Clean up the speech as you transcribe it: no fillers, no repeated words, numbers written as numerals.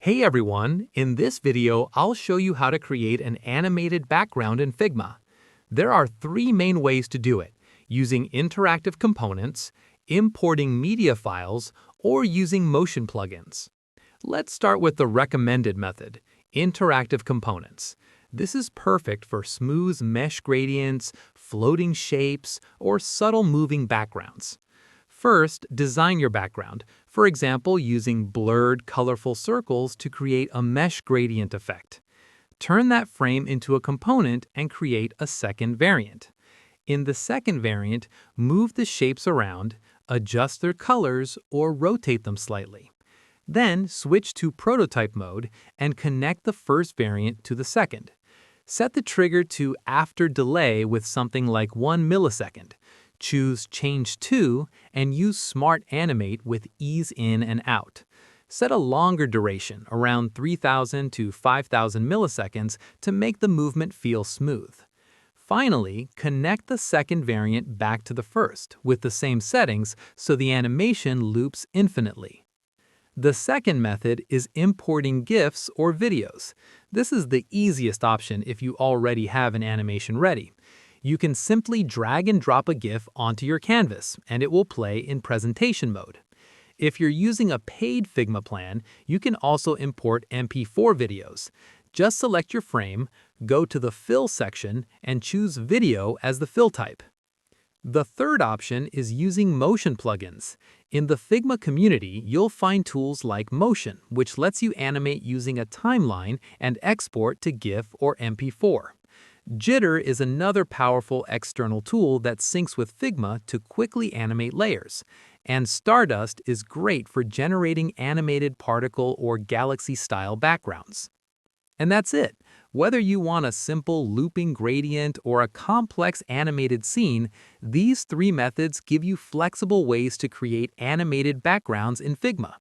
Hey everyone, in this video I'll show you how to create an animated background in Figma. There are three main ways to do it: using interactive components, importing media files, or using motion plugins. Let's start with the recommended method, interactive components. This is perfect for smooth mesh gradients, floating shapes, or subtle moving backgrounds. First, design your background, for example using blurred, colorful circles to create a mesh gradient effect. Turn that frame into a component and create a second variant. In the second variant, move the shapes around, adjust their colors, or rotate them slightly. Then switch to prototype mode and connect the first variant to the second. Set the trigger to after delay with something like 1 millisecond. Choose Change To and use Smart Animate with ease in and out. Set a longer duration, around 3000 to 5000 milliseconds, to make the movement feel smooth. Finally, connect the second variant back to the first with the same settings so the animation loops infinitely. The second method is importing GIFs or videos. This is the easiest option if you already have an animation ready. You can simply drag and drop a GIF onto your canvas, and it will play in presentation mode. If you're using a paid Figma plan, you can also import MP4 videos. Just select your frame, go to the Fill section, and choose Video as the fill type. The third option is using motion plugins. In the Figma community, you'll find tools like Motion, which lets you animate using a timeline and export to GIF or MP4. Jitter is another powerful external tool that syncs with Figma to quickly animate layers. And Stardust is great for generating animated particle or galaxy-style backgrounds. And that's it. Whether you want a simple looping gradient or a complex animated scene, these three methods give you flexible ways to create animated backgrounds in Figma.